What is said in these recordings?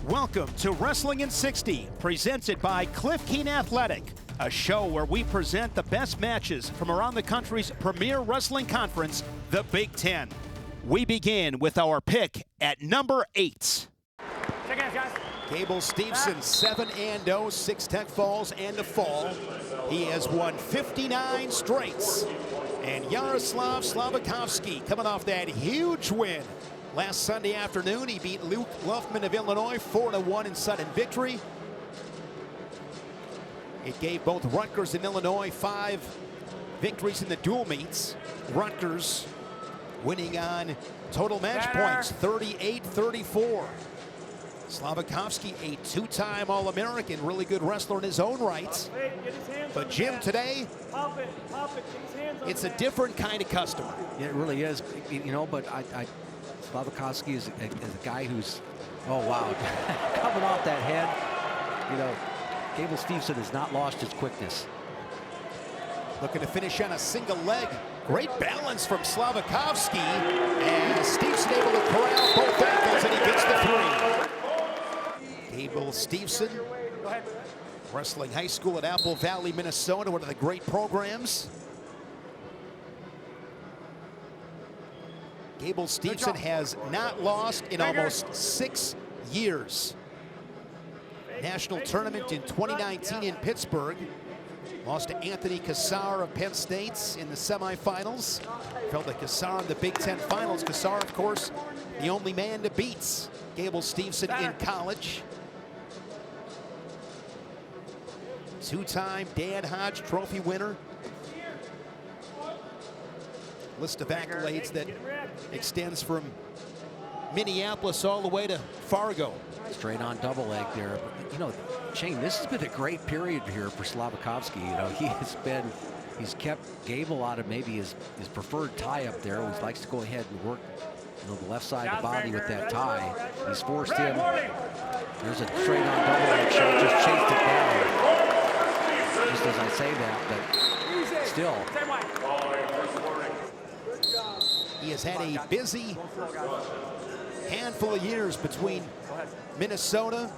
Welcome to Wrestling in 60, presented by Cliff Keen Athletic, a show where we present the best matches from around the country's premier wrestling conference, the Big Ten. We begin with our pick at number 8. Check hands, guys. Gable Steveson, 7-0, 6 tech falls and a fall. He has won 59 straights. And Yaroslav Slavikouski coming off that huge win last Sunday afternoon. He beat Luke Luffman of Illinois 4-1 in sudden victory. It gave both Rutgers and Illinois 5 victories in the dual meets. Rutgers winning on total match points, 38-34. Slavikouski, a 2-time All-American, really good wrestler in his own right. But Jim, today, it's a different kind of customer. It really is, you know, but Slavikouski is a guy who's, oh wow, coming off that head. You know, Gable Steveson has not lost his quickness. Looking to finish on a single leg. Great balance from Slavikouski, and Steveson able to corral both ankles, and he gets the 3. Gable Steveson, wrestling high school at Apple Valley, Minnesota, one of the great programs. Gable Steveson has not lost in almost 6 years. National tournament in 2019 in Pittsburgh. Lost to Anthony Kasak of Penn State in the semifinals. Felt like Kasak in the Big Ten finals. Kasak, of course, the only man to beat Gable Steveson in college. 2-time Dan Hodge Trophy winner. List of accolades that extends from Minneapolis all the way to Fargo. Straight on double leg there. But, you know, Shayne, this has been a great period here for Slavikouski. You know, he's kept Gable out of maybe his preferred tie up there. He likes to go ahead and work, you know, the left side of the body with that tie. He's forced him. There's a straight on double leg shot, just chased it down. Just as I say that, but still. He has had a busy handful of years between Minnesota,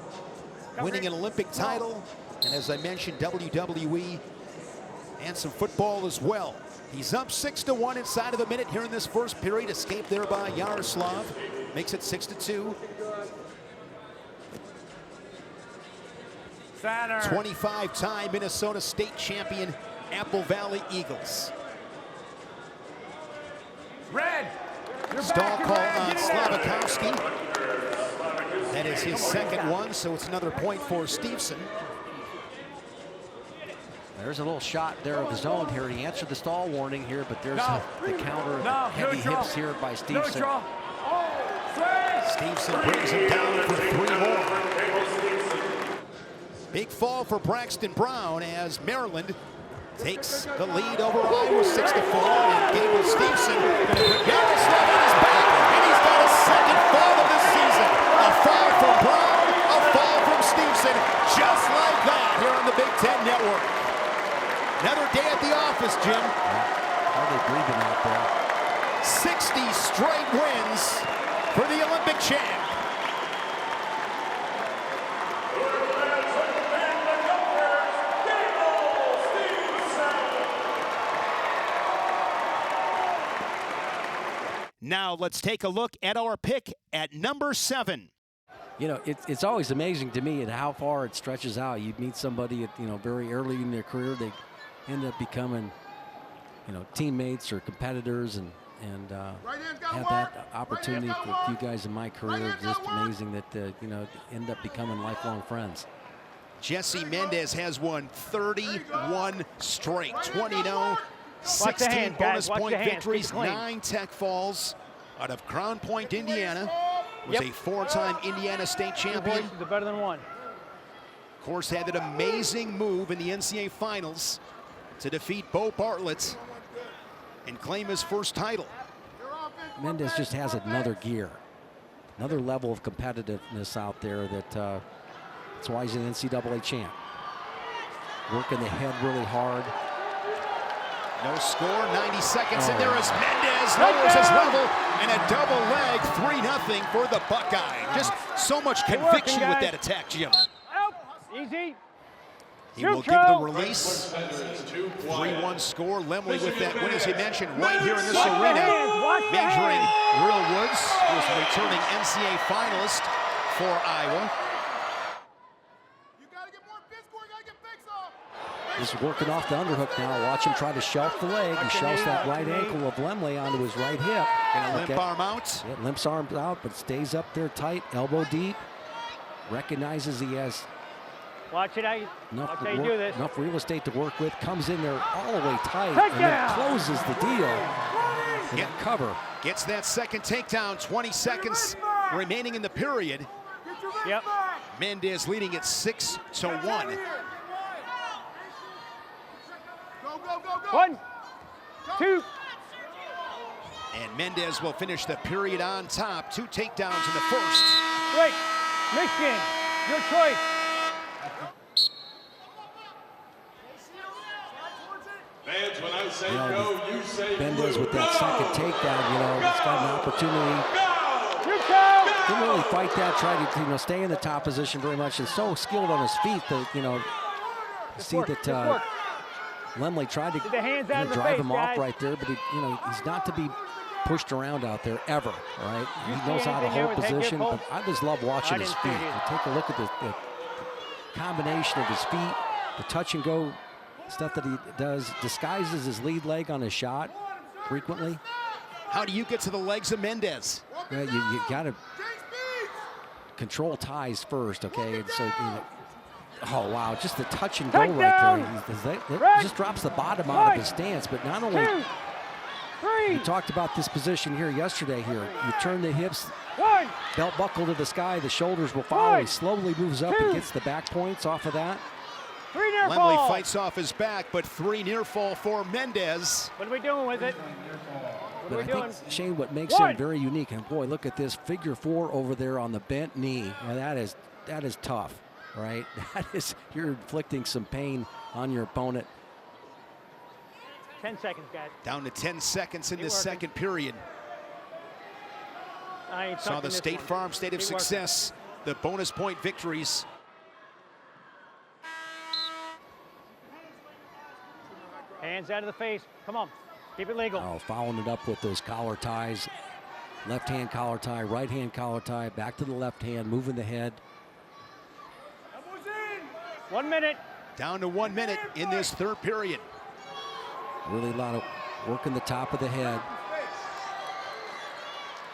winning an Olympic title, and as I mentioned, WWE and some football as well. He's up 6-1 inside of a minute here in this first period. Escaped there by Yaroslav. Makes it 6-2. 25-time Minnesota State champion, Apple Valley Eagles. Red. Stall call on Slavikouski. That is his second one, so it's another point for Steveson. There's a little shot there of his own here. He answered the stall warning here, but there's the counter, heavy hips here by Steveson. Steveson brings him down for 3 more. Big fall for Braxton Brown as Maryland takes the lead over Iowa 6-4, and Gable Steveson Yaroslav on his back, and he's got a second fall of the season. A fall from Brown, a fall from Steveson, just like that here on the Big Ten Network. Another day at the office, Jim. How are they breathing out there? 60 straight wins for the Olympic champ. Now let's take a look at our pick at number 7. You know, it's always amazing to me at how far it stretches out. You meet somebody at, you know, very early in their career, they end up becoming, you know, teammates or competitors, and have that opportunity for a few guys in my career. Just amazing that you know, end up becoming lifelong friends. Jesse Mendez has won 31 straight, 20-0. 16 bonus point victories, 9 tech falls out of Crown Point, Indiana. Was a 4-time Indiana State champion. Better than one. Of course, had an amazing move in the NCAA Finals to defeat Bo Bartlett and claim his first title. Mendez just has another gear, another level of competitiveness out there that's why he's an NCAA champ. Working the head really hard. No score, 90 seconds, and there is Mendez, lowers his level, and a double leg, 3-0 for the Buckeye. Just so much conviction with that attack, Jim. Easy. He will give the release. 3-1 score. Lemley with that win, as he mentioned, right here in this arena. Measuring Real Woods, who is a returning NCAA finalist for Iowa. He's working off the underhook now. Watch him try to shelf the leg. He shelves that right ankle of Lemley onto his right hip. And a limp arm out. Yeah, limps arms out, but stays up there tight, elbow deep. Recognizes he has Watch it out. Watch how you do this. enough real estate to work with. Comes in there all the way tight and then closes the deal. And cover. Gets that second takedown. 20 seconds remaining in the period. Yep. Mendez leading at 6-1. 1, 2. And Mendez will finish the period on top. 2 takedowns in the first. Wait, Michigan, your choice. Vance, when I say go, you say Mendez with that second takedown, he's got an opportunity. Didn't really fight that, tried to stay in the top position very much, and so skilled on his feet that, see that Lemley tried to drive him off right there, but he's not to be pushed around out there ever, right? He knows how to hold position, but I just love watching his feet. Take a look at the combination of his feet, the touch and go stuff that he does, disguises his lead leg on his shot frequently. How do you get to the legs of Mendez? Yeah, you got to control ties first, okay? And so, oh, wow, just the touch and go right there. He just drops the bottom out of his stance, but not only, we talked about this position here yesterday here. You turn the hips, belt buckle to the sky, the shoulders will follow. He slowly moves up and gets the back points off of that. Lemley fights off his back, but 3 near fall for Mendez. What are we doing with it? But I think, Shayne, what makes him very unique, and boy, look at this figure 4 over there on the bent knee. Now that is tough, right? That is, you're inflicting some pain on your opponent. 10 seconds, guys. Down to 10 seconds in this second period. Saw the State Farm State of Success, the bonus point victories. Hands out of the face. Come on. Keep it legal. Oh, following it up with those collar ties. Left hand collar tie, right hand collar tie, back to the left hand, moving the head. 1 minute. Down to 1 minute in this third period. Really a lot of working the top of the head.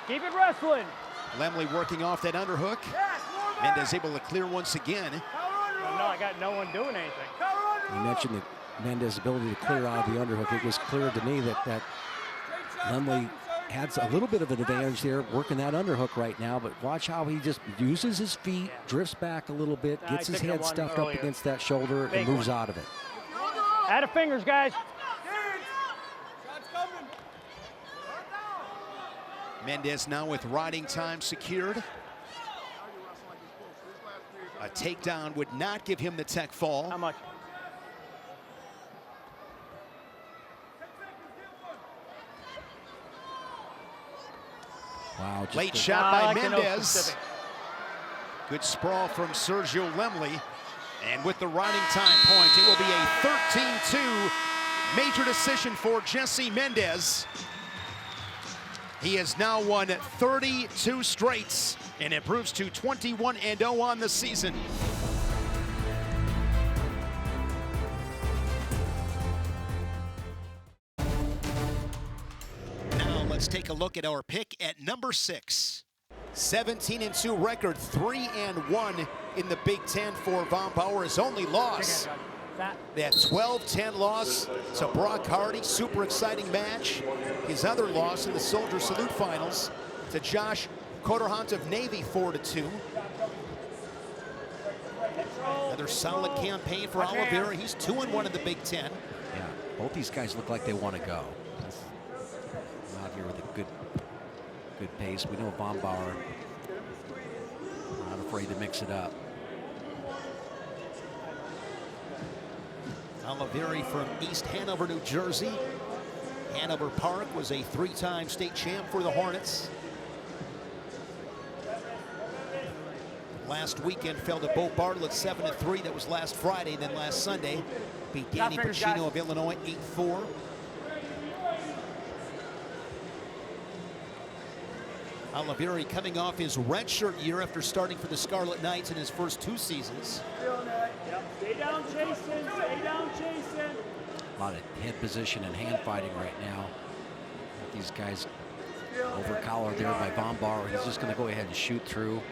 Keep it wrestling. Lemley working off that underhook. Mendez able to clear once again. Oh, no, I got no one doing anything. You mentioned that Mendez's ability to clear out of the underhook. It was clear to me that Lemley had a little bit of an advantage there working that underhook right now, but watch how he just uses his feet, drifts back a little bit, gets his head stuffed up against that shoulder, and moves out of it. Out of fingers, guys. Mendez now with riding time secured. A takedown would not give him the tech fall. How much? Wow. Late shot by Mendez. Good sprawl from Sergio Lemley. And with the riding time point, it will be a 13-2 major decision for Jesse Mendez. He has now won 32 straights and improves to 21-0 on the season. Now let's take a look at our pick at number 6. 17-2 record, 3-1 in the Big Ten for Vombaur. His only loss, that 12-10 loss to Brock Hardy, super exciting match. His other loss in the Soldier Salute Finals to Josh Coderhunt of Navy, 4-2. Another solid campaign for Olivieri. He's 2-1 in the Big Ten. Yeah, both these guys look like they want to go. Out here with a good pace. We know Vombaur not afraid to mix it up. Olivieri from East Hanover, New Jersey. Hanover Park was a 3-time state champ for the Hornets. Last weekend fell to Bo Bartlett 7-3. That was last Friday. Then last Sunday beat Danny Pacino of Illinois 8-4. Olivieri coming off his redshirt year after starting for the Scarlet Knights in his first 2 seasons. Stay down, Jason. Stay down, Jason. A lot of head position and hand fighting right now. These guys over collar there by Vombaur. He's just going to go ahead and shoot through.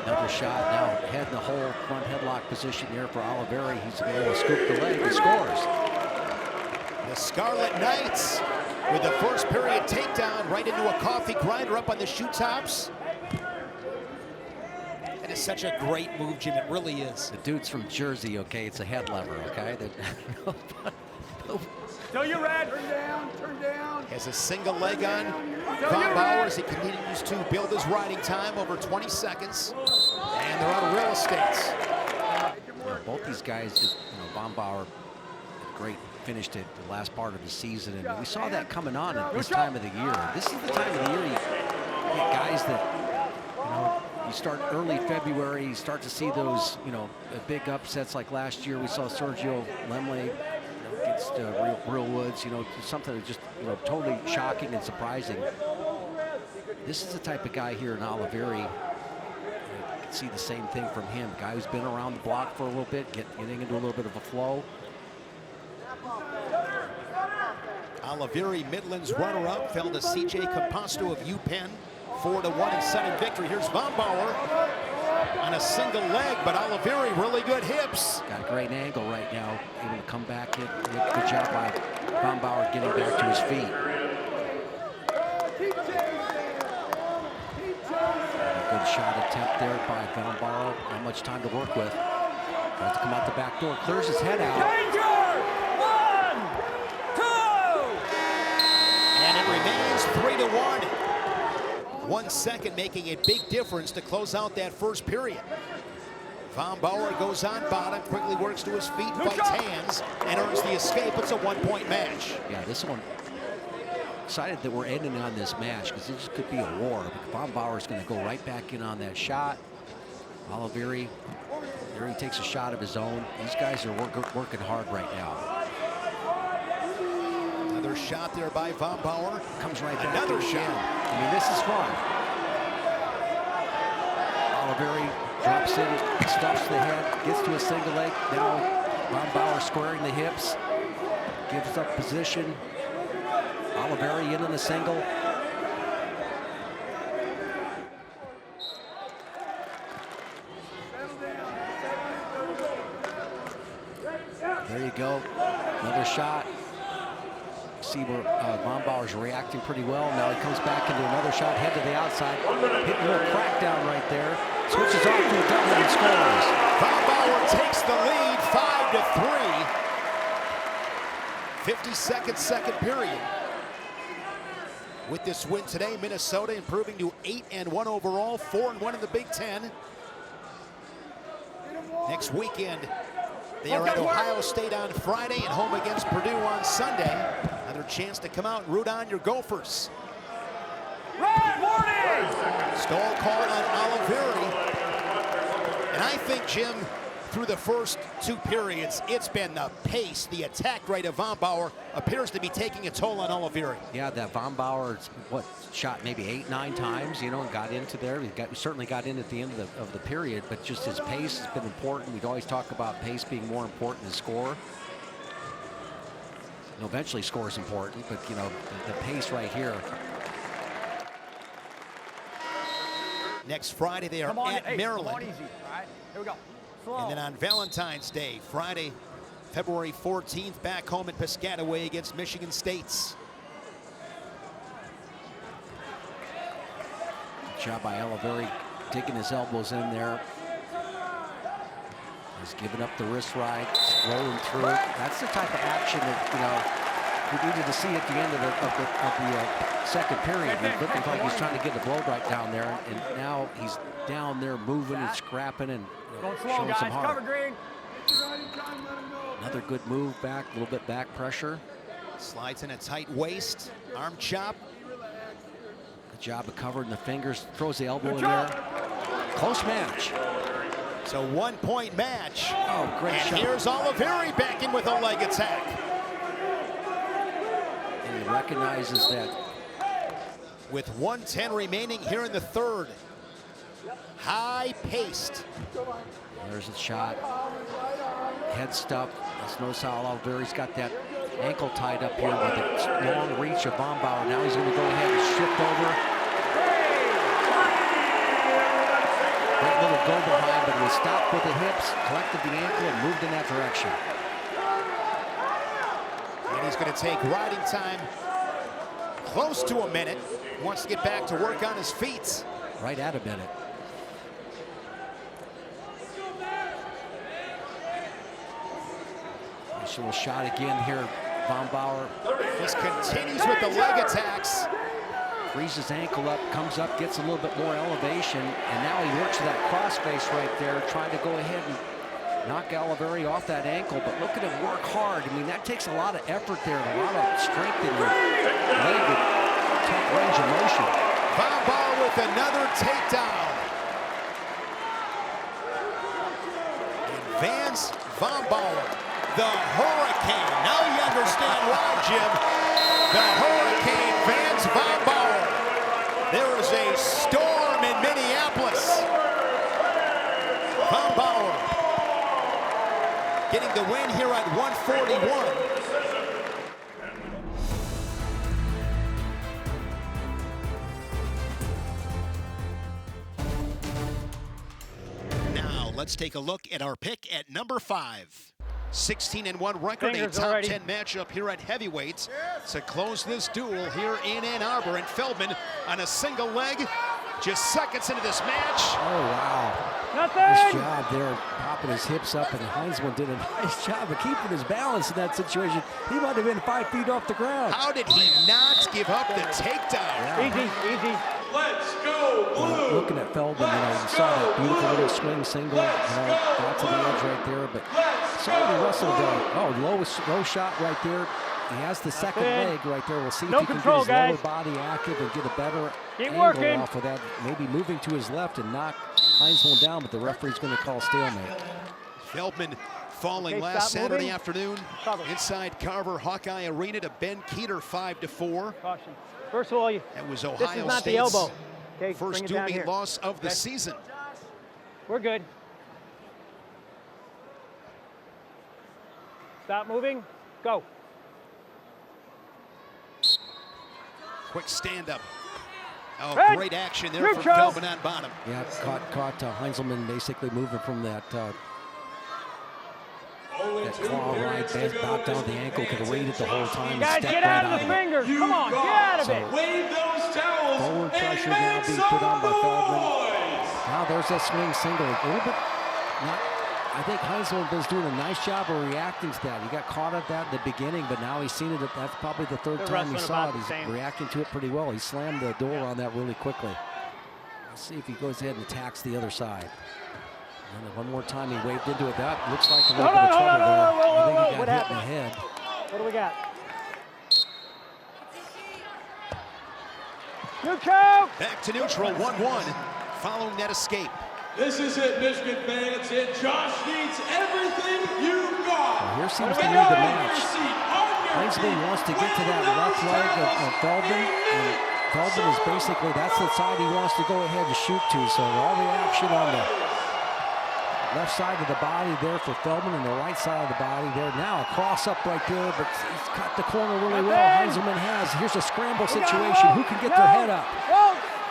Another shot now. Head in the hole, front headlock position here for Olivieri. He's able to scoop the leg and scores. The Scarlet Knights with the first period takedown right into a coffee grinder up on the shoe tops. That is such a great move, Jim. It really is. The dude's from Jersey, okay? It's a head lever, okay? So you're red. Turn down, turn down. Has a single leg on Vombaur as he continues to build his riding time over 20 seconds. And they're out of real estate. Both these guys, just, Vombaur, great finished it the last part of the season, and we saw that coming on at this time of the year. This is the time of the year you get guys that, you start early February, you start to see those, big upsets like last year. We saw Sergio Lemley against Real Woods, something that's just, totally shocking and surprising. This is the type of guy here in Olivieri. You can see the same thing from him. Guy who's been around the block for a little bit, getting into a little bit of a flow. Olivieri, Midland's runner-up, fell to C.J. Composto of UPenn, 4-1 in sudden victory. Here's Vombaur on a single leg, but Olivieri really good hips. Got a great angle right now, able to come back. Good job by Vombaur getting back to his feet. A good shot attempt there by Vombaur. Not much time to work with. Tries to come out the back door, clears his head out. Remains 3-1. 1 second making a big difference to close out that first period. Vombaur goes on bottom, quickly works to his feet, fights hands, and earns the escape. It's a 1-point match. Yeah, this one, excited that we're ending on this match because this could be a war. Vombaur is going to go right back in on that shot. Olivieri, there he takes a shot of his own. These guys are working hard right now. Another shot there by Vombaur. Comes right back. Another shot. I mean, this is fun. Olivieri drops in, stuffs the head, gets to a single leg. Now Vombaur squaring the hips, gives up position. Olivieri in on the single. There you go. Another shot. See where Vombaur's reacting pretty well. Now he comes back into another shot, head to the outside. Hitting a little crackdown right there. Switches off to a double and scores. Vombaur takes the lead, 5-3. 52nd second period. With this win today, Minnesota improving to 8-1 overall, 4-1 in the Big Ten. Next weekend, they are at Ohio State on Friday and home against Purdue on Sunday. Another chance to come out and root on your Gophers. Red warning! Stall call on Olivieri. And I think, Jim, through the first 2 periods, it's been the pace, the attack rate of Vombaur appears to be taking a toll on Olivieri. Yeah, that Vombaur, shot maybe 8-9 times, and got into there. He certainly got in at the end of the period, but just his pace has been important. We'd always talk about pace being more important than score. Eventually score is important, but the pace right here. Next Friday, they are at Maryland. Come on, easy. All right, here we go. Slow. And then on Valentine's Day, Friday, February 14th, back home at Piscataway against Michigan State. Good job by Olivieri, digging his elbows in there. He's giving up the wrist ride, rolling through it. That's the type of action that, we needed to see at the end of the second period. It looked like he's trying to get the blow right down there, and now he's down there moving and scrapping and showing some heart. Cover green. Another good move back, a little bit back pressure. Slides in a tight waist, arm chop. Good job of covering the fingers, throws the elbow in there. Close match. It's a 1-point match. Oh, great and shot. Here's Olivieri back in with a leg attack. And he recognizes that. With 1:10 remaining here in the third. High-paced. There's a shot. Head stuff. Let's notice how Olivieri's got that ankle tied up here with the long reach of Vombaur. Now he's going to go ahead and shift over. That little go behind, but was stopped with the hips, collected the ankle, and moved in that direction. And he's going to take riding time close to a minute. Wants to get back to work on his feet. Right at a minute. Nice little shot again here, Vombaur. Just continues with the leg attacks. Frees his ankle up, comes up, gets a little bit more elevation, and now he works that crossface right there, trying to go ahead and knock Olivieri off that ankle. But look at him work hard. I mean, that takes a lot of effort there and a lot of strength in your leg with tough range of motion. Vombaur with another takedown. And Vance Vombaur, the Hurricane. Now you understand why, Jim. The Hurricane, Vance Vombaur. There is a storm in Minneapolis. Vombaur getting the win here at 141. Now let's take a look at our pick at number 5. 16-1 record, a top 10 matchup here at heavyweights to close this duel here in Ann Arbor. And Feldman on a single leg, just seconds into this match. Oh, wow. Nothing. Nice job there, popping his hips up, and Heindselman did a nice job of keeping his balance in that situation. He might have been 5 feet off the ground. How did he not give up the takedown? Yeah. Easy, easy. Let's go, blue. Looking at Feldman, you saw that beautiful little swing single, got to the edge right there, but saw he wrestled low shot right there. He has the second leg right there. We'll see if he can get his lower body active and get a better angle off of that. Maybe moving to his left and knock Heindselman down, but the referee's going to call stalemate. Feldman falling last Saturday afternoon inside Carver Hawkeye Arena to Ben Keeter 5-4. Caution. First of all, that was this Ohio is not State's the elbow. Okay, first dual loss of the season. We're good. Stop moving. Go. Quick stand-up. Oh, Red. great action there from Feldman on bottom. Yeah, caught Heindselman basically moving from that claw right, back down the ankle, could have waited the whole time. Guys, get out of the fingers. Come on, get out of it. Wave those towels. Forward pressure now being put on by Feldman. Now there's that swing single. A little bit, I think Heindselman is doing a nice job of reacting to that. He got caught at that in the beginning, but now he's seen it. That's probably the third time he saw it. He's reacting to it pretty well. He slammed the door on that really quickly. Let's see if he goes ahead and attacks the other side. And one more time he waved into it. That looks like a little bit of trouble there. I think he got hit in the head. What do we got? Neutral! Back to neutral, 1-1, following that escape. This is it, Michigan fans, and Josh needs everything you've got. Well, here seems to be the match. Heindselman wants to get to that left leg of Feldman, and Feldman is basically, that's the side he wants to go ahead and shoot to. So all the action on the left side of the body there for Feldman, and the right side of the body there. Now a cross up right there, but he's cut the corner really well. Heindselman has. Here's a scramble situation. Who can get their head up?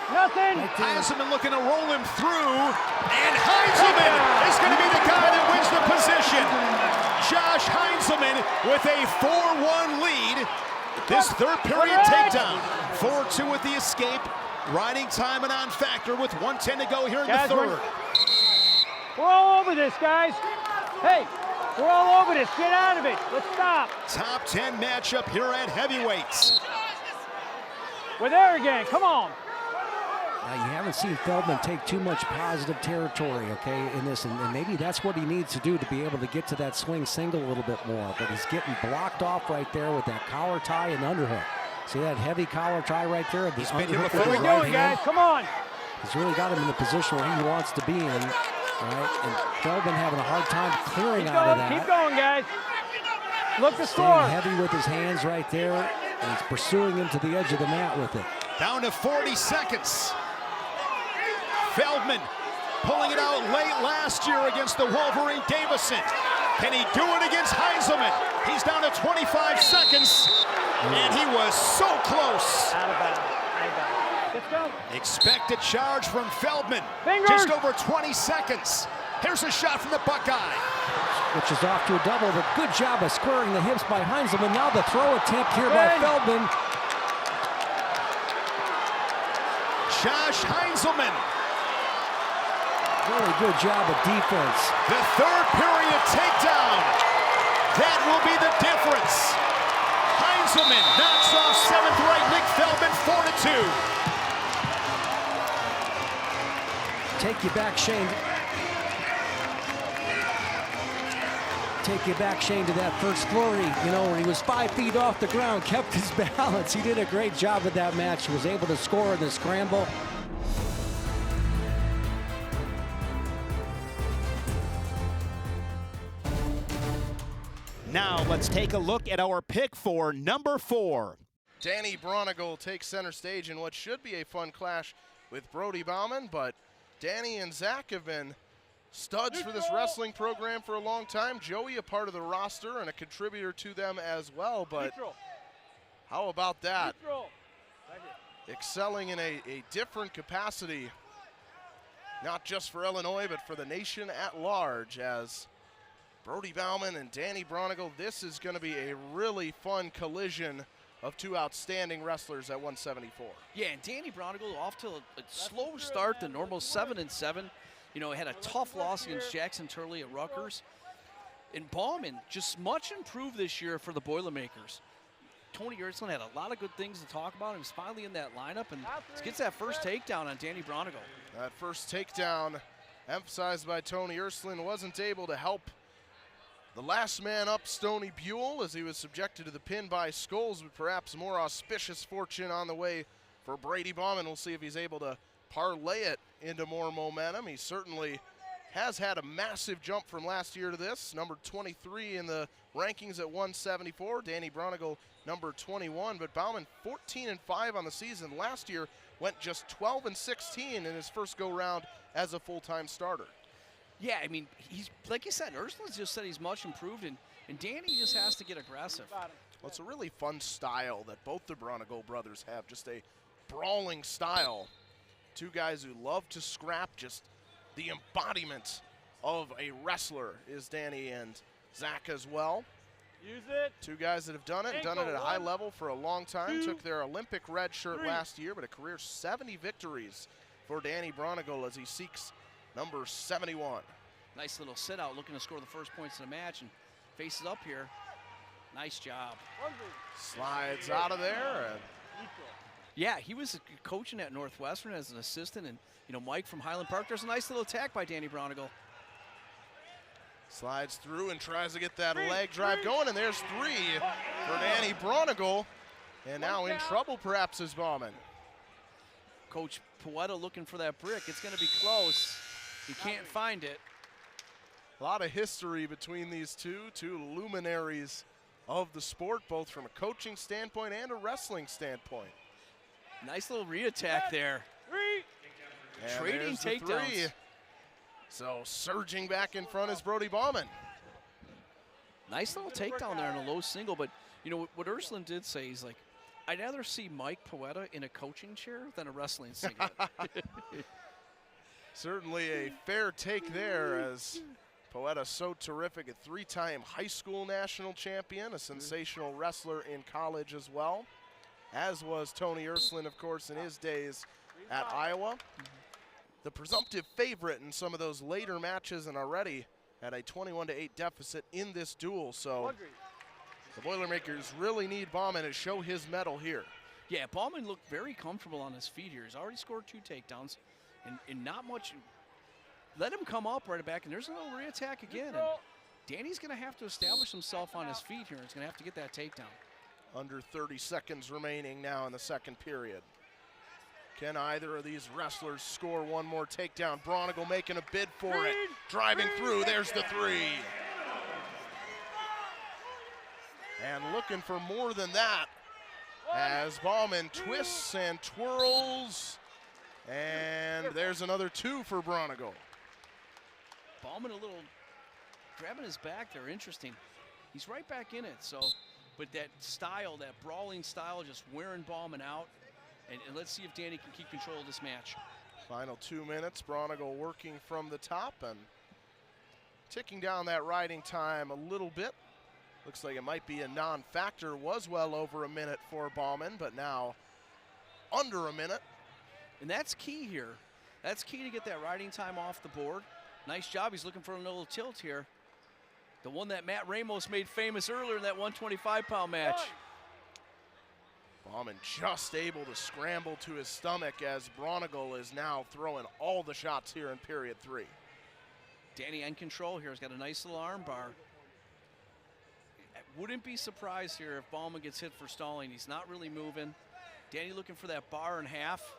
Nothing. Heindselman looking to roll him through, and Heindselman is going to be the guy that wins the position. Josh Heindselman with a 4-1 lead. This third period takedown. 4-2 with the escape. Riding time and on factor with 1:10 to go here in the third. We're all over this, guys. Hey, we're all over this. Get out of it. Let's stop. Top 10 matchup here at heavyweights. We're there again. Come on. Now you haven't seen Feldman take too much positive territory, okay, in this, and maybe that's what he needs to do to be able to get to that swing single a little bit more. But he's getting blocked off right there with that collar tie and underhook. See that heavy collar tie right there? He's been here Underhook before. with What the are we right doing, hand. guys? Come on. He's really got him in the position where he wants to be in, right? And Feldman having a hard time clearing out of that. Keep going, guys. Look the Staying score. heavy with his hands right there, and he's pursuing him to the edge of the mat with it. Down to 40 seconds. Feldman pulling it out late last year against the Wolverine Steveson. Can he do it against Heindselman? He's down to 25 seconds, and he was so close. Out of bounds. Let's go. Expected charge from Feldman. Fingers. Just over 20 seconds. Here's a shot from the Buckeye. Which is off to a double, but good job of squaring the hips by Heindselman. Now the throw attempt here by Feldman. Josh Heindselman. Really good job of defense. The third period takedown. That will be the difference. Heindselman knocks off seventh right Nick Feldman 4-2. Take you back, Shayne. Take you back, Shayne, to that first flurry, you know, where he was 5 feet off the ground, kept his balance. He did a great job with that match. He was able to score in the scramble. Now let's take a look at our pick for number 4. Danny Braunagel takes center stage in what should be a fun clash with Brody Baumann, but Danny and Zach have been studs for this wrestling program for a long time. Joey a part of the roster and a contributor to them as well, but how about that? Excelling in a different capacity, not just for Illinois, but for the nation at large, as Brody Baumann and Danny Braunagel. This is going to be a really fun collision of two outstanding wrestlers at 174. Yeah, and Danny Braunagel off to a slow start, the normal 7-7. You know, had a tough loss against Jackson Turley at Rutgers. And Baumann just much improved this year for the Boilermakers. Tony Heindselman had a lot of good things to talk about. He was finally in that lineup and gets that first takedown on Danny Braunagel. That first takedown, emphasized by Tony Heindselman, wasn't able to help the last man up, Stony Buell, as he was subjected to the pin by Scholes, but perhaps more auspicious fortune on the way for Brady Baumann. We'll see if he's able to parlay it into more momentum. He certainly has had a massive jump from last year to this. Number 23 in the rankings at 174. Danny Braunagel, number 21. But Baumann, 14-5 on the season. Last year went just 12-16 in his first go-round as a full-time starter. Yeah, I mean, he's like you said, Heindselman just said he's much improved, and Danny just has to get aggressive. Well, it's a really fun style that both the Braunagel brothers have, just a brawling style. Two guys who love to scrap, just the embodiment of a wrestler is Danny and Zach as well. Use it. Two guys that have done it at a high level for a long time. Took their Olympic red shirt last year, but a career 70 victories for Danny Braunagel as he seeks number 71. Nice little sit out, looking to score the first points in the match, and faces up here. Nice job. Slides out of there. Yeah, he was coaching at Northwestern as an assistant, and you know, Mike from Highland Park. There's a nice little attack by Danny Braunagel. Slides through and tries to get that leg drive going, and there's 3 for Danny Braunagel. And now in trouble perhaps is Baumann. Coach Poeta looking for that brick. It's going to be close. He can't find it. A lot of history between these two luminaries of the sport, both from a coaching standpoint and a wrestling standpoint. Nice little re-attack there. And Trading there's the takedowns. 3. So surging back in front is Brody Baumann. Nice little takedown there in a low single, but you know what Heindselman did say, he's like, I'd rather see Mike Poeta in a coaching chair than a wrestling single. Certainly a fair take there, as Poeta so terrific, a 3-time high school national champion, a sensational wrestler in college as well, as was Tony Heindselman, of course, in his days at Iowa. The presumptive favorite in some of those later matches, and already at a 21-8 deficit in this duel. So the Boilermakers really need Baumann to show his mettle here. Yeah, Baumann looked very comfortable on his feet here. He's already scored 2 takedowns. and not much. Let him come up right back, and there's a little re-attack again. And Danny's going to have to establish himself on his feet here. He's going to have to get that takedown. Under 30 seconds remaining now in the second period. Can either of these wrestlers score one more takedown? Braunagel making a bid for it. Driving through, there's the 3. And looking for more than that as Baumann twists and twirls. And there's another 2 for Braunagel. Baumann a little grabbing his back there, interesting. He's right back in it, so, but that style, that brawling style, just wearing Baumann out. And let's see if Danny can keep control of this match. Final 2 minutes, Braunagel working from the top and ticking down that riding time a little bit. Looks like it might be a non-factor. Was well over a minute for Baumann, but now under a minute. And that's key here. That's key to get that riding time off the board. Nice job. He's looking for a little tilt here. The one that Matt Ramos made famous earlier in that 125-pound match. Baumann just able to scramble to his stomach as Braunagel is now throwing all the shots here in period 3. Danny in control here. He's got a nice little arm bar. Wouldn't be surprised here if Baumann gets hit for stalling. He's not really moving. Danny looking for that bar and half.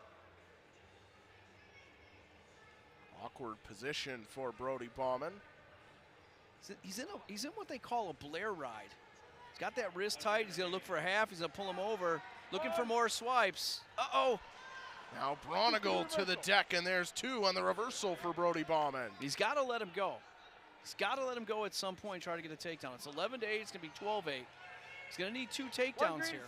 Awkward position for Brody Baumann. He's in what they call a Blair ride. He's got that wrist tight. He's going to look for a half. He's going to pull him over. Looking for more swipes. Uh-oh. Now Braunagel to the deck, and there's 2 on the reversal for Brody Baumann. He's got to let him go. He's got to let him go at some point, try to get a takedown. It's 11-8. It's going to be 12-8. He's going to need 2 takedowns here.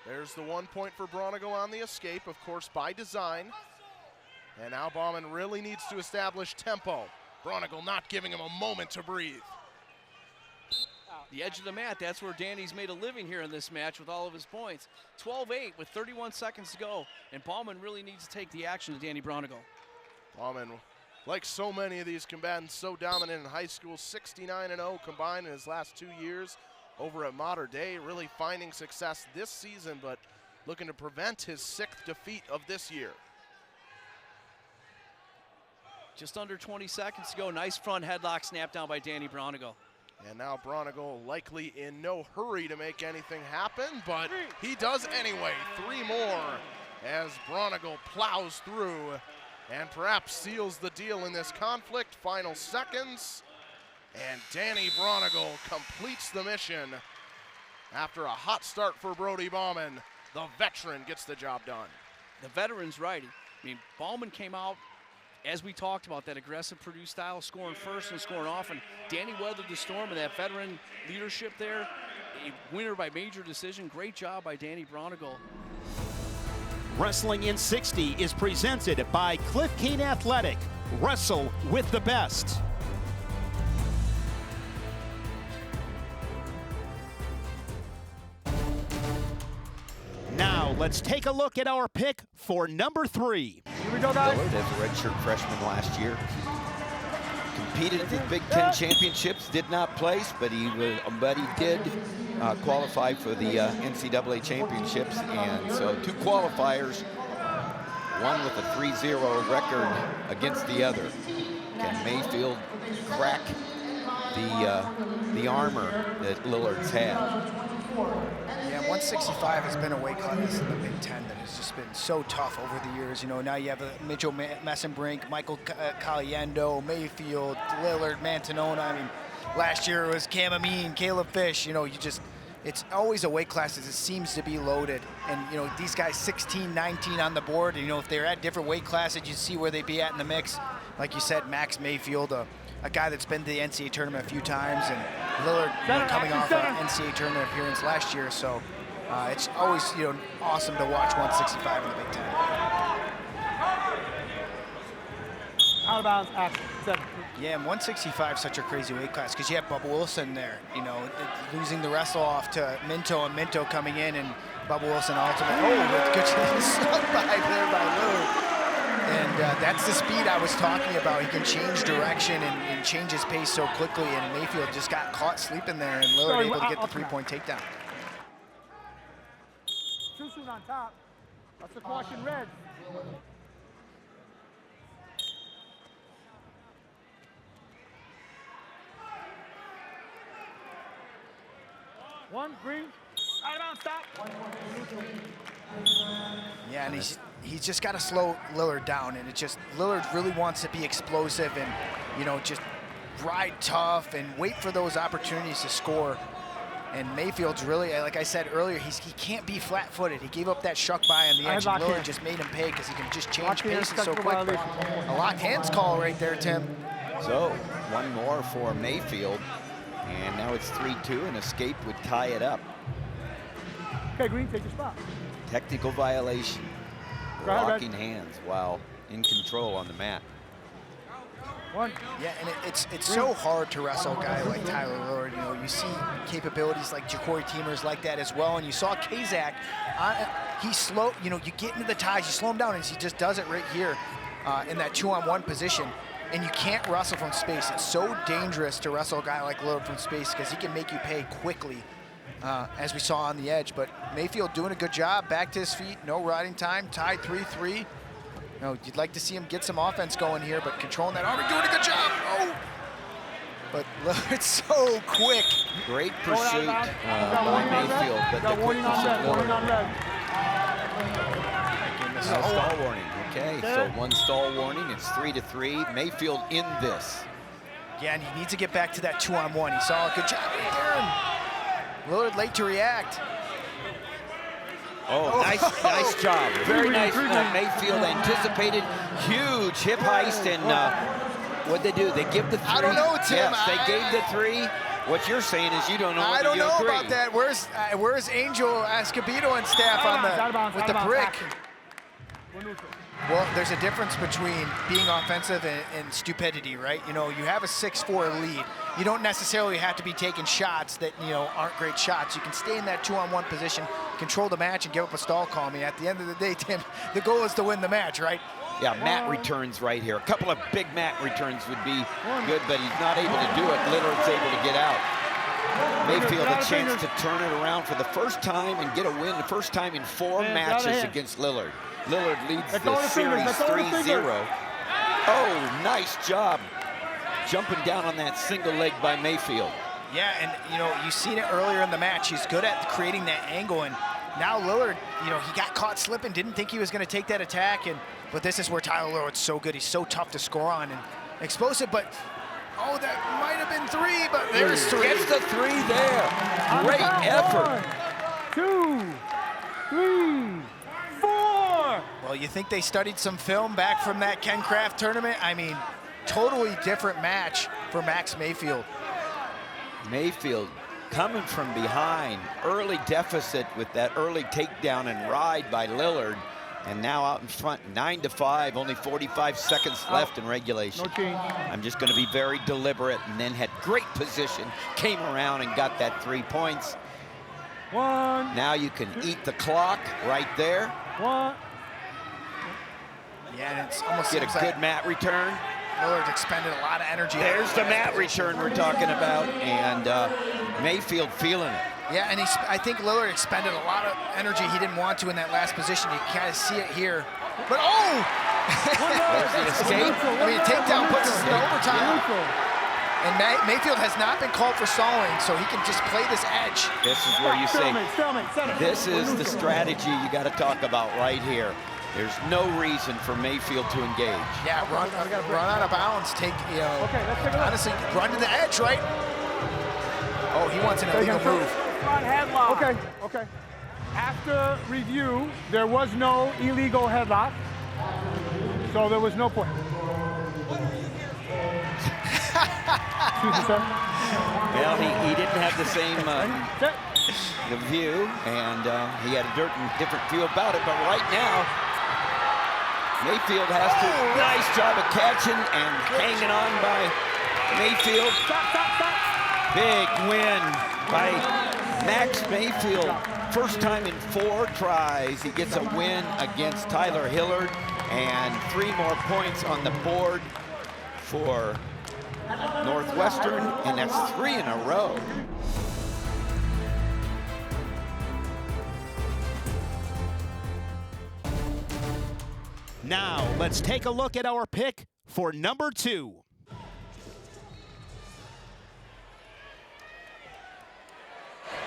There's the 1 point for Braunagel on the escape, of course, by design. And now Baumann really needs to establish tempo. Braunagel not giving him a moment to breathe. The edge of the mat, that's where Danny's made a living here in this match with all of his points. 12-8 with 31 seconds to go, and Baumann really needs to take the action to Danny Braunagel. Baumann, like so many of these combatants, so dominant in high school, 69-0 combined in his last 2 years over at Mater Dei, really finding success this season, but looking to prevent his 6th defeat of this year. Just under 20 seconds to go. Nice front headlock snap down by Danny Braunagel. And now Braunagel likely in no hurry to make anything happen, but he does anyway. 3 more as Braunagel plows through and perhaps seals the deal in this conflict. Final seconds, and Danny Braunagel completes the mission. After a hot start for Brody Baumann, the veteran gets the job done. The veteran's right. I mean, Baumann came out, as we talked about, that aggressive Purdue style, scoring first and scoring often. Danny weathered the storm and that veteran leadership there. A winner by major decision. Great job by Danny Braunagel. Wrestling in 60 is presented by Cliff Kane Athletic. Wrestle with the best. Now let's take a look at our pick for number 3. Here we go, guys. Lillard as a redshirt freshman last year. Competed at the Big Ten championships, did not place, but he did qualify for the NCAA championships. And so 2 qualifiers, one with a 3-0 record against the other. Can Mayfield crack the armor that Lillard's had? Yeah, 165 has been a weight class in the Big Ten that has just been so tough over the years. You know, now you have Mitchell Messenbrink, Michael Caliendo, Mayfield, Lillard, Mantanona. I mean, last year it was Cam Amin, Caleb Fish. You know, it's always a weight class that seems to be loaded. And, you know, these guys 16, 19 on the board. And, you know, if they're at different weight classes, you see where they'd be at in the mix. Like you said, Max Mayfield, a guy that's been to the NCAA tournament a few times, and Lillard, you know, coming off an NCAA tournament appearance last year. So it's always, you know, awesome to watch 165 in the Big Ten. Out of bounds, action, 7. Yeah, and 165 is such a crazy weight class because you have Bubba Wilson there, you know, losing the wrestle off to Minto, and Minto coming in, and Bubba Wilson ultimate. Oh, good slug by there by Lillard. And that's the speed I was talking about. He can change direction and change his pace so quickly, and Mayfield just got caught sleeping there, and Lillard able to get the 3-point takedown. Too soon on top. That's the caution red. One, green. Timeout, stop. Yeah, and he's just got to slow Lillard down, and Lillard really wants to be explosive and, you know, just ride tough and wait for those opportunities to score. And Mayfield's really, like I said earlier, he can't be flat-footed. He gave up that shuck by on the edge, and Lillard just made him pay because he can just change paces so quick. A locked hands call right there, Tim. So, one more for Mayfield, and now it's 3-2, and escape would tie it up. Okay, green, take your spot. Technical violation. Locking hands while in control on the mat. One. Yeah, and it's so hard to wrestle a guy like Tyler Lillard. You know, you see capabilities like Jacori Teemers like that as well, and you saw Kasak. He's slow. You know, you get into the ties, you slow him down, and he just does it right here in that 2-on-1 position. And you can't wrestle from space. It's so dangerous to wrestle a guy like Lillard from space because he can make you pay quickly, as we saw on the edge. But Mayfield doing a good job, back to his feet, no riding time, tied 3-3. You know, you'd like to see him get some offense going here, but controlling that arm, doing a good job. Oh! But Lillard's so quick. Great pursuit by Mayfield, but the quickness of Lillard. Stall warning. Okay, so one stall warning. It's 3-3. Mayfield in this. Yeah, and he needs to get back to that 2-on-1. He saw a good job right there. And Lillard late to react. Oh, nice job. Very nice. Mayfield anticipated huge hip heist, and what'd they do? They give the three. I don't know, Tim. Yes, they gave the three. What you're saying is you don't know. I don't know agree. about that. Where's Angel Escobedo and staff on the with the brick? Well, there's a difference between being offensive and stupidity, right? You know, you have a 6-4 lead. You don't necessarily have to be taking shots that, you know, aren't great shots. You can stay in that 2-on-1 position, control the match, and give up a stall call. I mean, at the end of the day, Tim, the goal is to win the match, right? Yeah, mat returns right here. A couple of big mat returns would be good, but he's not able to do it. Lillard's able to get out. Mayfield a chance to turn it around for the first time and get a win, the first time in 4 matches against Lillard. Lillard leads the series 3-0. Oh, nice job jumping down on that single leg by Mayfield. Yeah, and you know, you've seen it earlier in the match. He's good at creating that angle, and now Lillard, you know, he got caught slipping, didn't think he was going to take that attack, but this is where Tyler Lillard's so good. He's so tough to score on and explosive, but oh, that might have been 3, but there's 3. Gets the 3 there. Great effort. 1, 2, 3, 4. Well, you think they studied some film back from that Ken Craft tournament? I mean, totally different match for Max Mayfield. Mayfield coming from behind, early deficit with that early takedown and ride by Lillard, and now out in front, 9-5, only 45 seconds left in regulation. No change. I'm just going to be very deliberate, and then had great position, came around and got that 3 points. 1. Now you can eat the clock right there. 1. Yeah, and it's almost get a good mat return. Lillard expended a lot of energy. There's the mat return we're talking about, and Mayfield feeling it. Yeah, and I think Lillard expended a lot of energy he didn't want to in that last position. You kind of see it here. But oh! Escape. I mean, a takedown puts us in overtime. And Mayfield has not been called for stalling, so he can just play this edge. This is where you say, this is the strategy you got to talk about right here. There's no reason for Mayfield to engage. Yeah, run out of bounds, take, you know, honestly, run to the edge, right? Oh, he wants an illegal move. Okay, okay. After review, there was no illegal headlock, so there was no point. Excuse me, sir. Well, he didn't have the same the view, and he had a different view about it, but right now, Mayfield has to, nice job of catching and hanging on by Mayfield. Big win by Max Mayfield. First time in 4 tries. He gets a win against Tyler Lillard, and 3 more points on the board for Northwestern, and that's 3 in a row. Now, let's take a look at our pick for number 2.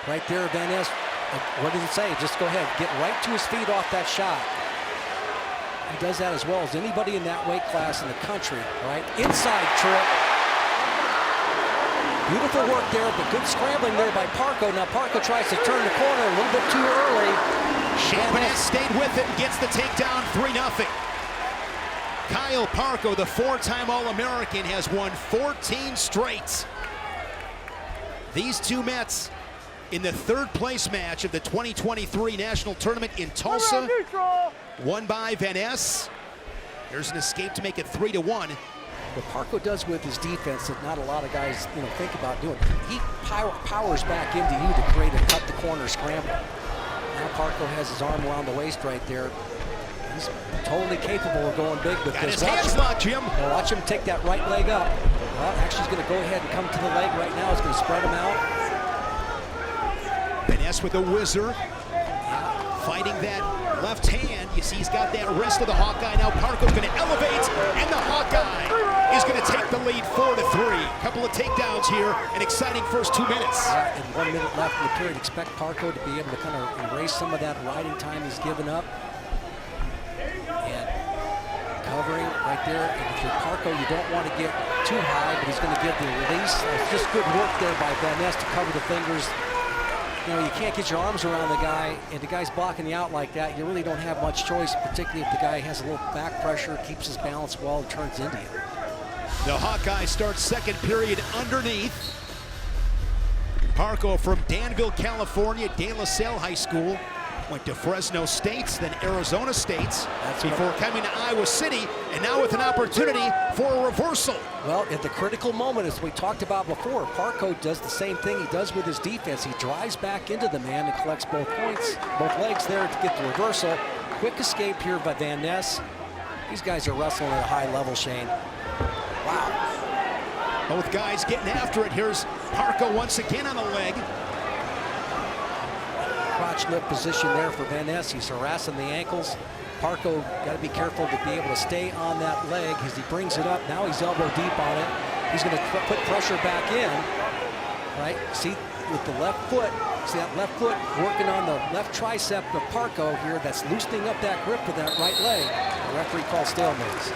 Right there, Van Ness. What does it say? Just go ahead. Get right to his feet off that shot. He does that as well as anybody in that weight class in the country, right? Inside trip. Beautiful work there, but good scrambling there by Parco. Now Parco tries to turn the corner a little bit too early. Shayne stayed with it and gets the takedown, 3-0. Kyle Parco, the 4-time All-American, has won 14 straight. These two Mets in the third-place match of the 2023 National Tournament in Tulsa, won by Van Ness. There's an escape to make it 3-1. What Parco does with his defense that not a lot of guys, think about doing. He powers back into you to create a cut-the-corner scramble. Now Parco has his arm around the waist right there. He's totally capable of going big with this. His hands locked, Jim. Now watch him take that right leg up. Well, actually, he's going to go ahead and come to the leg right now. He's going to spread him out. Van Ness with a whizzer. Fighting that left hand. You see he's got that wrist of the Hawkeye. Now Parco's going to elevate, and the Hawkeye is going to take the lead 4-3. Couple of takedowns here, an exciting first 2 minutes. And 1 minute left in the period. Expect Parco to be able to kind of erase some of that riding time he's given up. And covering right there. And if you're Parco, you don't want to get too high, but he's going to get the release. It's just good work there by Van Ness to cover the fingers. You can't get your arms around the guy, and the guy's blocking you out like that. You really don't have much choice, particularly if the guy has a little back pressure, keeps his balance well, and turns into you. The Hawkeye starts second period underneath. Parco from Danville, California, De La Salle High School. Went to Fresno State, then Arizona State, before coming to Iowa City, and now with an opportunity for a reversal. Well, at the critical moment, as we talked about before, Parco does the same thing he does with his defense. He drives back into the man and collects both points, both legs there to get the reversal. Quick escape here by Van Ness. These guys are wrestling at a high level, Shayne. Wow. Both guys getting after it. Here's Parco once again on the leg. Crotch lip position there for Van Ness. He's harassing the ankles. Parco got to be careful to be able to stay on that leg as he brings it up. Now he's elbow deep on it. He's going to put pressure back in. Right? See, with the left foot, see that left foot working on the left tricep of Parco here. That's loosening up that grip with that right leg. The referee called stalemates.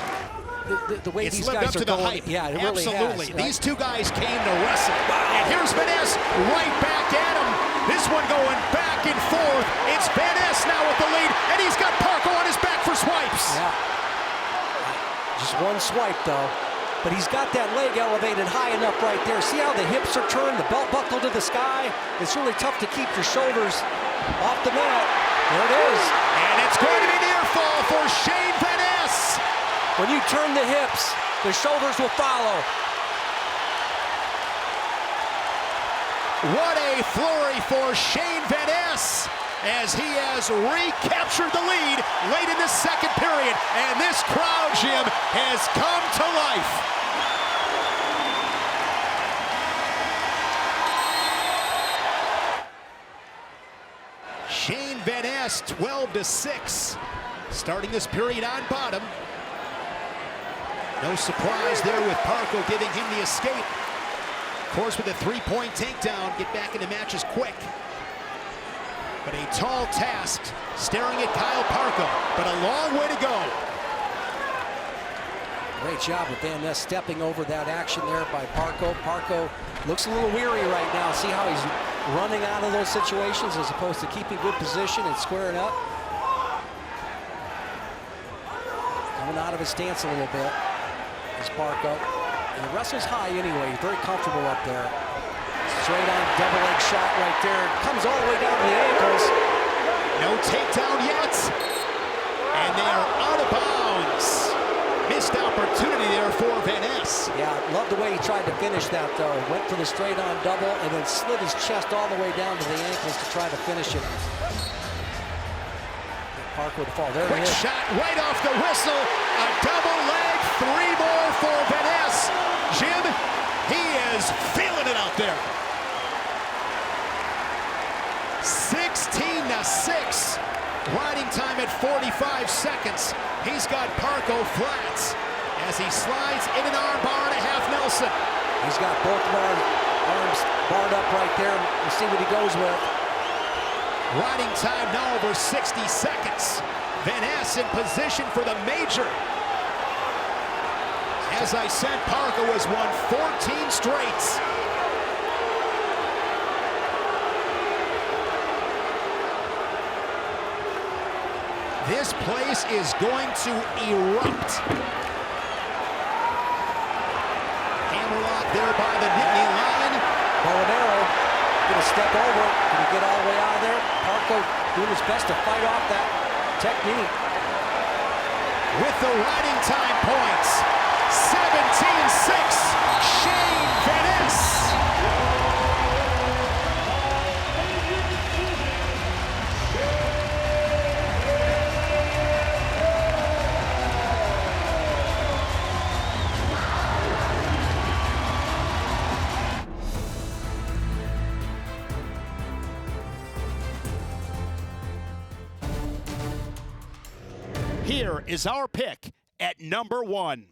The way it's these lived guys up to are the going, hype. yeah, it really Absolutely. has. These two guys came to wrestle. And here's Van Ness right back at him. This one going back and forth. It's Van Ness now with the lead, and he's got Parco on his back for swipes. Yeah. Just one swipe, though. But he's got that leg elevated high enough right there. See how the hips are turned, the belt buckle to the sky? It's really tough to keep your shoulders off the mat. There it is. And it's going to be near fall for Shayne Van Ness. When you turn the hips, the shoulders will follow. What a flurry for Shayne Van Ness as he has recaptured the lead late in the second period. And this crowd, Jim, has come to life. Shayne Van Ness, 12-6, starting this period on bottom. No surprise there with Parco giving him the escape. Of course, with a three-point takedown, get back into matches quick. But a tall task staring at Kyle Parco, but a long way to go. Great job with Van Ness stepping over that action there by Parco. Parco looks a little weary right now. See how he's running out of those situations as opposed to keeping good position and squaring up. Coming out of his stance a little bit is Parco. And he wrestles high anyway. He's very comfortable up there. Straight on double leg shot right there. Comes all the way down to the ankles. No takedown yet. And they are out of bounds. Missed opportunity there for Van Ness. Yeah, love the way he tried to finish that though. Went for the straight on double and then slid his chest all the way down to the ankles to try to finish it. Parco to fall. There Quick it is. shot right off the whistle. A double leg. 3 more for Van Ness. Jim, he is feeling it out there. 16-6. Riding time at 45 seconds. He's got Parco flats as he slides in an armbar and a half Nelson. He's got both Arms barred up right there. We'll see what he goes with. Riding time now over 60 seconds. Vance in position for the major. As I said, Parco has won 14 straights. This place is going to erupt. Hammerlock there by the Nittany Lion. Baumann gonna step over. Can he get all the way out of there? Parco doing his best to fight off that technique. With the riding time points, 17-6, Shayne Vance. Here is our pick at number 1.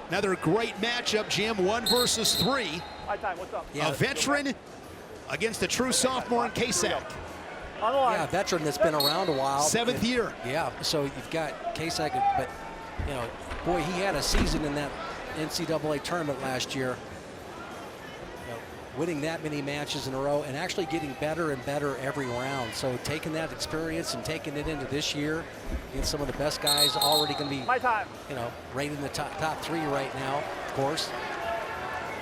Another great matchup, Jim. 1 versus 3. High time, what's up? Yeah, a veteran against a true sophomore in Kasak. yeah, a veteran that's been around a while. 7th year. Yeah, so you've got Kasak, but, you know, boy, he had a season in that NCAA tournament last year. You know, winning that many matches in a row and actually getting better and better every round. So taking that experience and taking it into this year against some of the best guys, already going to be, you know, right in the top 3 right now, of course.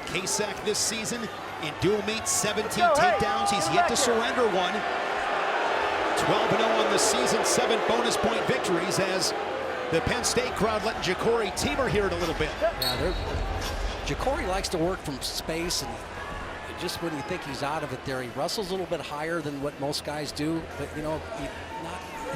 Kasak this season in dual meets, 17 takedowns. He's yet to surrender one. 12-0 on the season, 7 bonus point victories as the Penn State crowd letting Jacori Teemer hear it a little bit. Yeah, Jacori likes to work from space, and just when you think he's out of it there, he wrestles a little bit higher than what most guys do, but you know,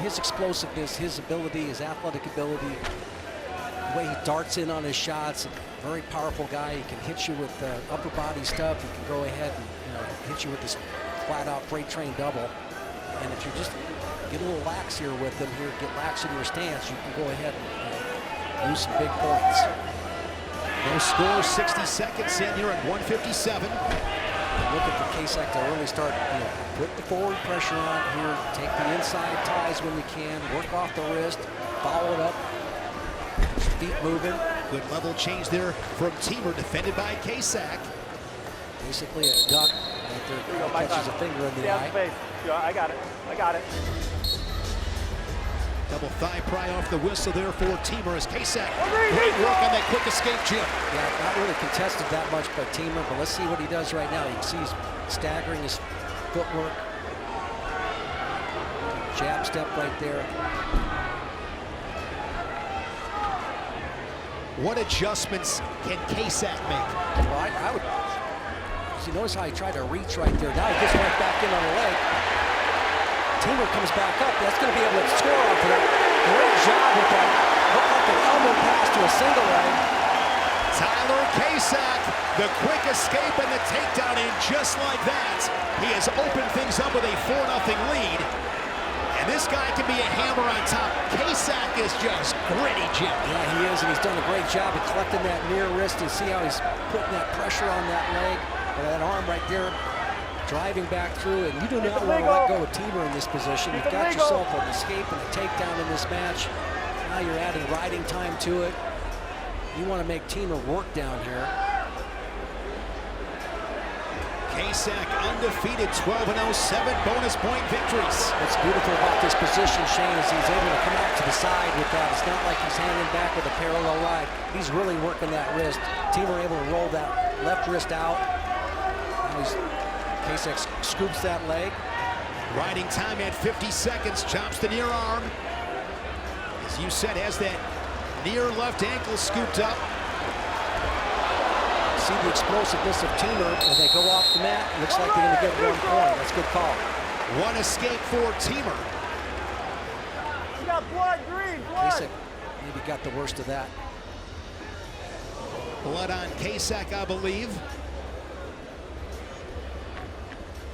his explosiveness, his ability, his athletic ability, the way he darts in on his shots, a very powerful guy. He can hit you with upper body stuff. He can go ahead and, you know, hit you with this flat-out freight train double. And if you just get a little lax here with him, get lax in your stance, you can go ahead and lose some big points. No score, 60 seconds in here at 157. Looking for Kasak to really start, you know, put the forward pressure on here, take the inside ties when you can, work off the wrist, follow it up, feet moving. Good level change there from Teemer, defended by Kasak. Basically a duck right there, catches a finger in the eye. I got it. Double thigh pry off the whistle there for Teemer as Kasak. Great work on that quick escape, Jim. Yeah, not really contested that much by Teemer, but let's see what he does right now. You can see he's staggering his footwork. Jab step right there. What adjustments can Kasak make? Well, I would. You notice how he tried to reach right there. Now he gets right back in on the leg. Teemer comes back up. That's going to be able to score off of that. Great job with that. Looked like an elbow pass to a single leg. Tyler Kasak, the quick escape and the takedown, and just like that, he has opened things up with a 4-0 lead. And this guy can be a hammer on top. Kasak is just gritty, Jim. Yeah, he is, and he's done a great job of collecting that near wrist. And see how he's putting that pressure on that leg, or that arm right there, driving back through. And you do not want to let go of Teemer in this position. You've got yourself an escape and a takedown in this match. Now you're adding riding time to it. You want to make Teemer work down here. Kasak undefeated, 12-0, 7 bonus point victories. What's beautiful about this position, Shayne, is he's able to come out to the side with that. It's not like he's hanging back with a parallel ride. He's really working that wrist. Teemer able to roll that left wrist out. Kasak scoops that leg. Riding time at 50 seconds, chops the near arm. As you said, has that near left ankle scooped up. See the explosiveness of Teemer as they go off the mat. Looks like they're going to get 1 point. That's a good call. One escape for Teemer. You got blood, green, blood. Kasak maybe got the worst of that. Blood on Kasak, I believe.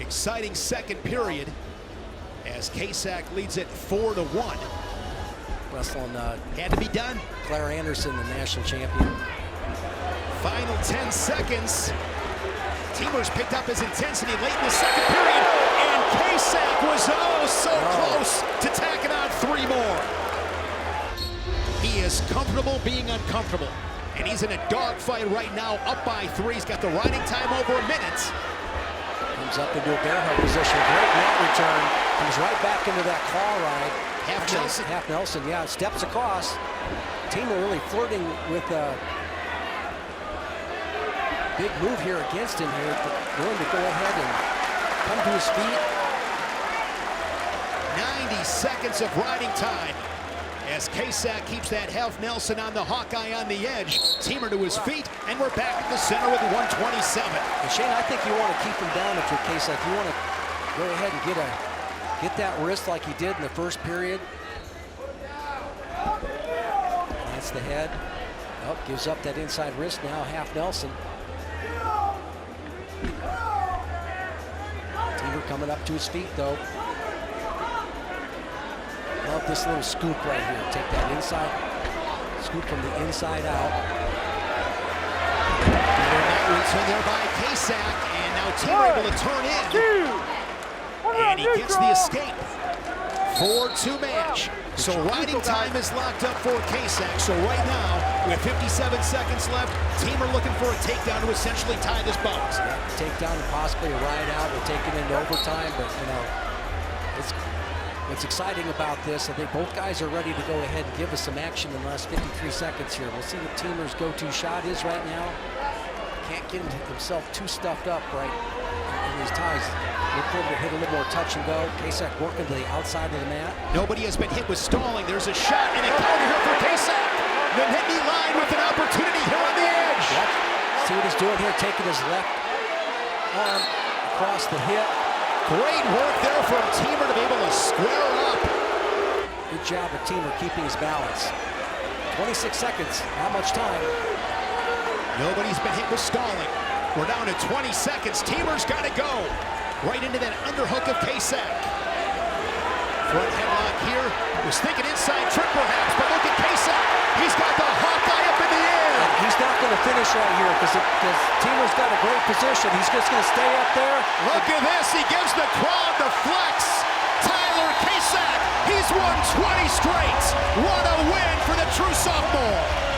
Exciting second period. as Kasak leads it 4-1. Wrestling Had to be done. Claire Anderson, the national champion. Final 10 seconds. Teemer's picked up his intensity late in the second period, and Kasak was so close to tacking on 3 more. He is comfortable being uncomfortable, and he's in a dogfight right now, up by 3. He's got the riding time over a minute. Comes up into a bear hug position. Great net return. Comes right back into that claw ride. Half Nelson. Half Nelson, yeah. Steps across. Teemer really flirting with a big move here against him here. Willing to go ahead and come to his feet. 90 seconds of riding time as Kasak keeps that half Nelson on the Hawkeye on the edge. Teemer to his feet, and we're back at the center with 127. And Shayne, I think you want to keep him down if you're Kasak. You want to go ahead and get that wrist like he did in the first period. That's the head. Oh, gives up that inside wrist now, half Nelson. Teemer coming up to his feet though. Love this little scoop right here. Take that inside, scoop from the inside out. Routine there by Kasak, and now Teemer able to turn in. And he gets the escape. 4-2 match. So riding time is locked up for Kasak. So right now, with 57 seconds left, Teemer looking for a takedown to essentially tie this bout. Yeah, takedown and possibly a ride out or take it into overtime, but you know, what's exciting about this, I think both guys are ready to go ahead and give us some action in the last 53 seconds here. We'll see what Teemer's go-to shot is right now. Can't get himself too stuffed up right in these ties. Look for him to hit a little more touch and go. Kasak working to the outside of the mat. Nobody has been hit with stalling. There's a shot and a counter here for Kasak. The Nittany line with an opportunity here on the edge. Yep. See what he's doing here, taking his left arm across the hip. Great work there from Teemer to be able to square up. Good job of Teemer keeping his balance. 26 seconds, not much time. Nobody's been hit with stalling. We're down to 20 seconds. Teemer's got to go. Right into that underhook of Kasak. Front headlock here. Was thinking inside trick perhaps, but look at Kasak. He's got the Hawkeye up in the air. He's not going to finish right here because Teemer's got a great position. He's just going to stay up there. Look at this. He gives the crowd the flex. Tyler Kasak. He's won 20 straight. What a win for the true sophomore.